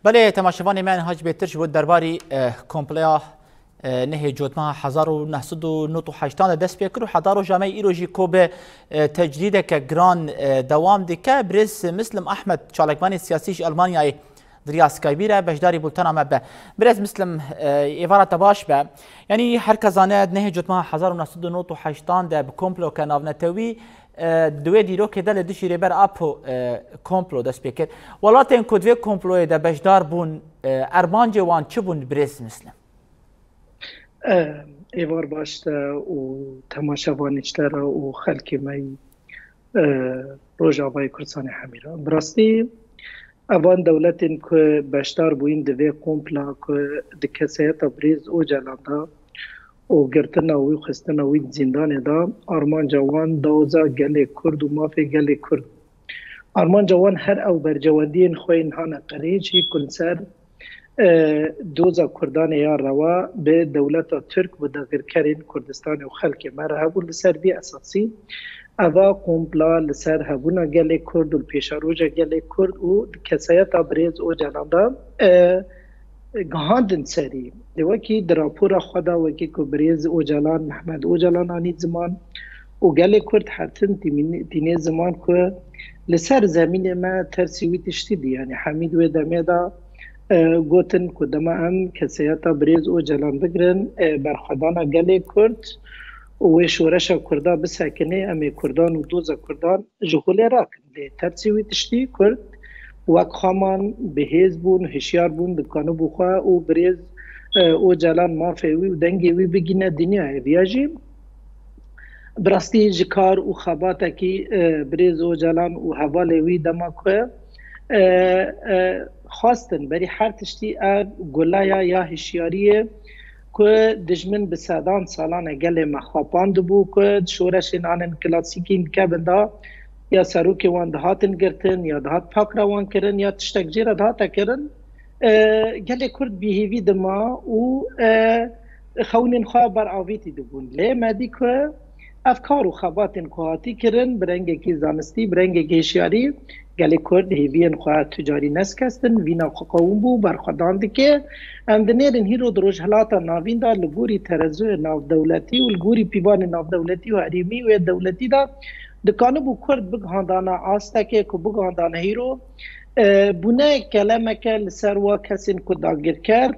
بله تماشاوان من هاج بهتر بود درباره کمپلیا نه جوتما 1998 دست پیکر و حضار و جامعه ایروژی کو به تجدید که گران دوام دکه برز مسلم احمد چالکبانی سیاسیش آلمانیای دریا سکایبیره بجداری بولتن آمد به برز مسلم ایوارت باش به یعنی هر کزانه نه جوتما 1998 ده کمپلو که ناونتوی دوی دیرو که دل دشی ریبر اپو کمپلو دست پیکر ولاتن کدوی کمپلوی ده بجدار بون ارمانجه وان چه بون برز مسلم ایوار باشته و تماشاوانیشتر و خلکی می روژاوای کرسان حمیره براستی اوان دولتین که بشتار بوین دوی کمپلا که دکسیت بریز او جلانده و گرتن و خستن و زندان دا آرمان جوان دوزا گل کرد و مافی گل کرد آرمان جوان هر او برجواندین خوین هانا قریجی کنسر دوزا کردان یا روا به دولت ترک و داغر کرین کردستان و خلق مره هبون لسر بی اساسی اوا قومپلا لسر هبونا گل کرد و پیشاروجا گل کرد و کسایت بریز او جلانده گهاندن سری دوکی دراپورا خدا وکی که بریز او جلان محمد او جلان آنید زمان و گل کرد حتن تینه زمان که لسر زمین ما ترسیوی تشتیدی یعنی حمید و دمیدا گوتن که دما هم کسیاتا بریز او جلان بگرن برخدانا گل کرد و شورشا کردا بساکنه امی کردان و دوزا کردان جهوله راکن لی ترسیوی تشتی کرد وک خامان بهیز بون هشیار بون دکانو بخوا و بریز او جلان مافیوی و دنگی وی بگینه دنیا بیاجی براستی جکار و خباتا کی بریز او جلان و حواله وی دما که خواستن بری هر تشتی گلایا یا هشیاریه که دجمن به سادان سالانه گل مخاپاند بو که شورش نانن کلاسیکین که بنده یا سروک وان دهاتن گرتن یا دهات پاک روان کرن یا تشتک جیره دهاتا کرن گل کرد بیهیوی دما و خونین خواه بر آویتی دبون لی مدی که افکار و خباتن کهاتی کرن برنگ کی زانستی برنگ گیشیاری گلی کرد هیوین خواه تجاری نسکستن وینا قوم بو برخداند که اندنیرن هیرو دروش حالاتا ناوین دا لگوری ترزو ناو دولتی و لگوری پیوان ناو دولتی و حریمی و دولتی دا دکانو بو کرد بگهاندانا آستا که بگهاندانا هیرو بونه کلمه که لسر و کسین که داگر کرد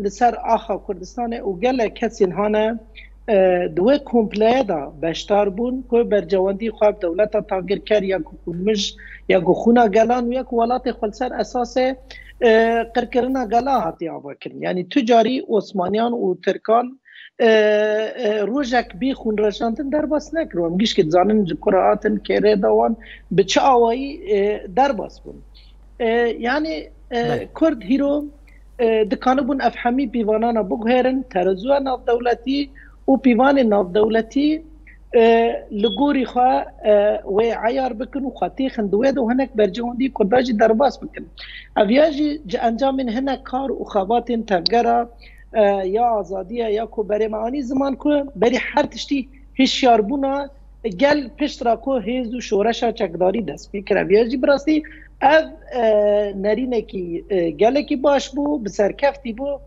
لسر آخا کردستان و گله کسین هانه دوی کمپله دا بشتار بون که برجواندی خواب دولتا تاگر کر یا کنمش یا خونا گلان و یا ولات خلصر اساس قرکرنا گلا هاتی آبا کرن یعنی تجاری عثمانیان و ترکان روژک بی خون رشانتن در باس نکرو هم گیش که زانن قرآتن که دوان به چه آوایی در باس بون یعنی کرد هیرو دکانو بون افهمی بیوانانا بگهرن ترزوه ناف دولتی و پیوان ناف دولتی لگوری خواه و عیار بکن و خواهی خندوید و هنک برجواندی کرداجی درباس بکن اویاجی انجام هنک کار و خوابات تفگره یا آزادیه یا که بری معانی زمان که بری هر تشتی هشیار بونا گل پشت را که هیز و شورشا چکداری دست بکر اویاجی براستی او نرینه کی گله کی باش بو بسرکفتی بو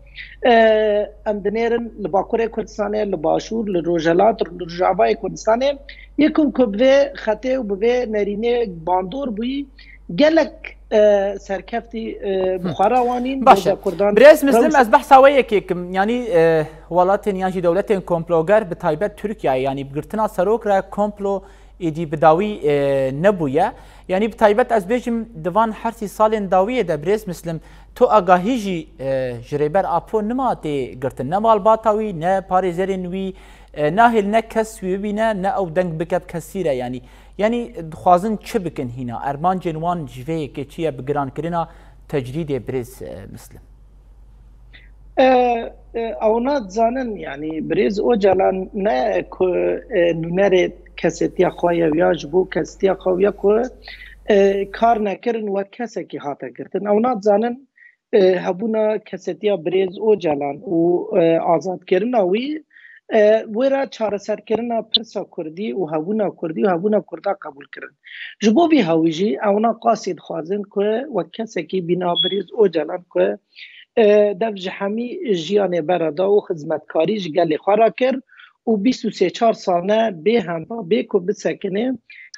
امدنیرن لباکوره کردستانه لباشور لروجلات لرجابای کردستانه یکن که به خطه و به نرینه باندور بوی گلک سرکفتی بخاراوانین باشه برز مسلم از بحث هوایی که یعنی ولات نیاجی دولت کمپلوگر به تایبت ترکیه یعنی بگرتنا سروک را کمپلو ایدی بداوی نبویه یعنی به تایبت از بیجم دوان هرسی سال داویه ده برز مسلم تو آگاهیجی جریبر آپو نماتی گرتن نمال باتاوی نه پاریزرین وی نه هل نه کس وی بینه نه او دنگ بکب کسیره یعنی خوازن چه بکن هینا ارمان جنوان جوه که چیه بگران کرنا تجدید برز مسلم اونات زانن یعنی برز او جلان نه که نونره کسیتیا خواهی ویاج بو کسیتیا خواهی که کار نکرن و کسی که حاطه گرتن اونات زانن هبونا کسیتیا برز او جلان و آزاد کرن اوی ورا چارەسەرکردنا پرسا کوردی و هەبوونا کوردی و هەبوونا کووردا قبولکردن ji bo vî hewî jî ewna qasî dixwazin ku wek kesekî bînabirîz Ocalan ku dev ji hemî jiyanê bera da û xizmetkarî ji gelê xwe ra kir û 23-4 salne bê hempa bê ku bisekine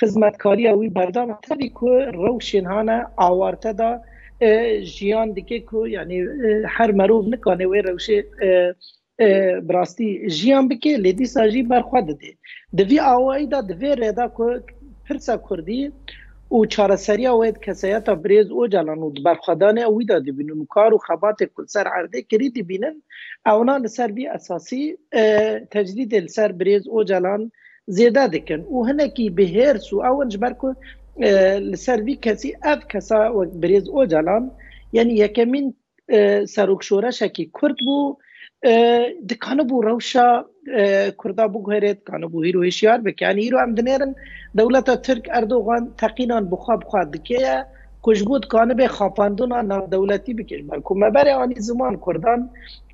xizmetkariya wî berdam tevî ku rewşên hane awarte da jiyan dike ku yani her merov nikane wê rewşê براستی جیان بکه لیدی ساجی برخواد ده دوی آوایی دا دوی ریدا که پرسا کردی و چارەسەریya wê keseyata Birêz Ocalan û berxwedanê wî da dibînin û kar û xebatê ku li ser erdê kirî dibînin ewna li ser vî esasî tecdîdê li ser Birêz Ocalan zêde dikin û hinekî bihêrs û ewin ji ber ku li ser vî kesî ev kesa wek Birêz Ocalan yani yekemîn serokşoreşekî Kurd bû dikanibû rewşa Kurda biguherê dikanibû hîro hişyar bike yani hîro em dinêrin dewleta Tirk Erdogan teqînan bixwe bixwe dike ye ku ji bo dikanibê xapandina navdewletî bike ji ber ku me berê anî ziman Kurdan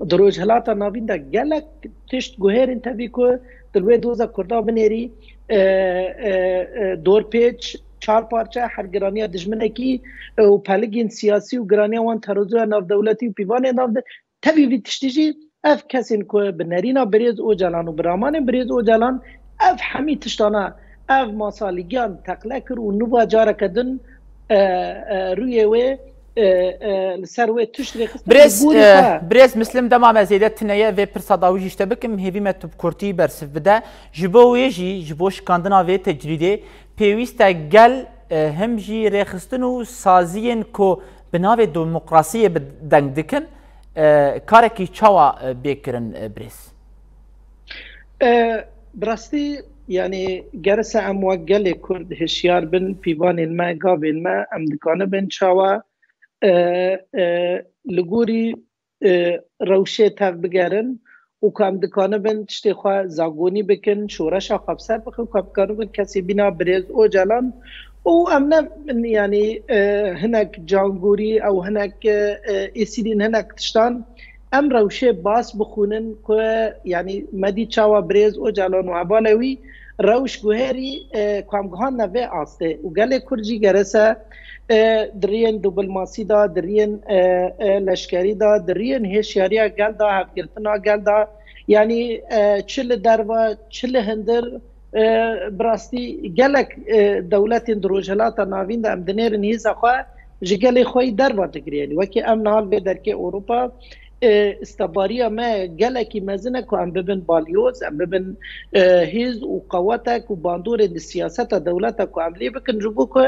di rojhilata navîn de gelek tişt guherîn tevî ku di wê doza Kurda binêrî dorpêç çar parça her giraniya dijminekî û peligên siyasî û giraniya wan terozoya navdewletî û pîvanê navde tevî vî tiştî jî ev kesên ku bi nerîna Birêz Ocalan û bi ramanên Birêz Ocalan ev hemî tiştana ev masalîgiyan teqle kir û nûva careke din rûyê wê li ser wê tişt rêxist Birêz Mislim dema me zêde tineye vê pirsa dawî jî te bikim hêvî me tu bi Kurtî bersiv bide ji bo wê jî ji bo şikandina vê tecrîdê pêwîst e gel him jî rêxistin û saziyên ku bi navê demokrasiyê bi deng dikin karekî çawa bêkirin Birêz birastî yani gerese em wek gelê Kurd hişyar bin pîvanên me gavên me em dikanibin çawa li gorî rewşê tev bigerin û ku em dikanibin tiştê xwe zagonî bikin şoreşa xwe bi ser bixin ku em dikanibin kesê bîna Birêz Ocalan û em ne yani hinek cangorî ew hinek êsîlîn hinek tiştan em rewşê bas bixwînin ku yani medî çawa Birêz Ocalan û hevalê wî rewş guherî ku em gihanne vê astê û gelê Kurd jî gerese diriyên diplomasî da diriyên leşkerî da diriyên hêşyariya gel da hevgirtina gel da yani çi li derve çi li hindir birastî gelek dewletên di rojhilata navîn de em dinêrin hêza xwe ji gelê xwe yî derva digirî wekî em nihal vê derkê Ewropa استباریه me gelekî mezin e ku em bibin balyoz em bibin hêz û qewetek û bandorên di siyaseta dewleta ku em lê bikin ji bo ku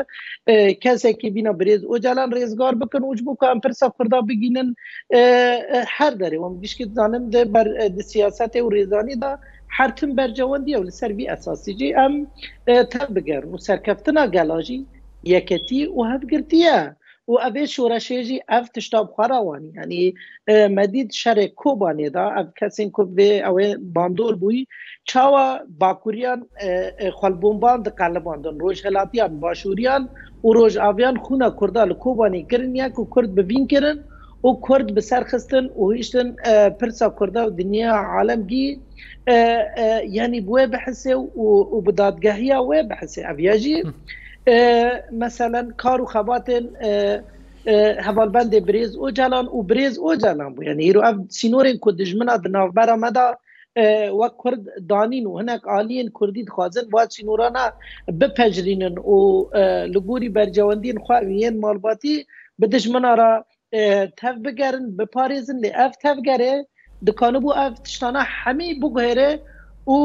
kesekî bîna Birêz Ocalan rêzgar bikin û ji bo ku em pirsa Kurda bigînin her derê em gişkî dizanin di siyasetê û rêzanî da her tim bercewendiye û li ser vî esasî jî em tev bigerin û serkeftina gela jî yeketî û hevgirtiye û evê şoreşê jî ev tişta bixwara wanî yanî medîd şerê Kobanê da ev kesên ku vê ew ê bandor bûyî çawa bakûriyan xwelbomban diqelibandin rojhilatiyan başûriyan û rojaviyan xûna Kurda li Kobanê kirin ya ku Kurd bivîn kirin û Kurd bi ser xistin û hiştin pirsa Kurda û dinya alemgî yanî bi wê bihise û bi dadgehiya wê bihise ev ya jî mesela kar û xebatên hevalbendê Birêz Ocalan û Birêz Ocalan bû yani îro ev sînorên ku dijmina di navbera me da wek Kurd danîn û hinek aliyên Kurdî dixwazin va sînorana bipejrînin û li gorî bercewendiyên xwe yên malbatî bi dijmina ra tev bigerin biparêzin lê ev tevgerê dikanibû ev tiştana hemî biguhere û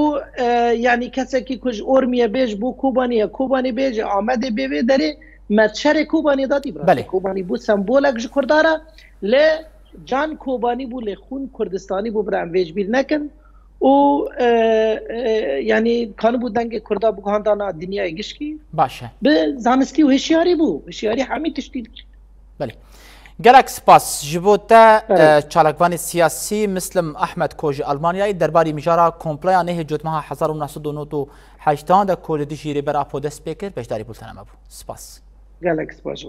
yani kesekî ku ji Ormiye bêj bû Kobanî Kobanî bêje Amedê bê wê derê metşerê Kobanî datî Kobanî bû sembolek ji Kurda re lê can Kobanî bû lê xûn Kurdistanî bû bir em vê ji bîr nekin û yani kanibû dengê Kurda bi gihandana dinyayê gişkî baş e bi zanistî û hişyarî bû hişyarî hemî tiştî dike gelek spas ji bo te çalakvanê siyasî Mislim Ahmed ko ji Almanyayê derbarî mijara kompleya nehê cotmeha 1998 de ku li dijî rêbera Podest pê kir beşdarî bûltena me bû spas gelek spas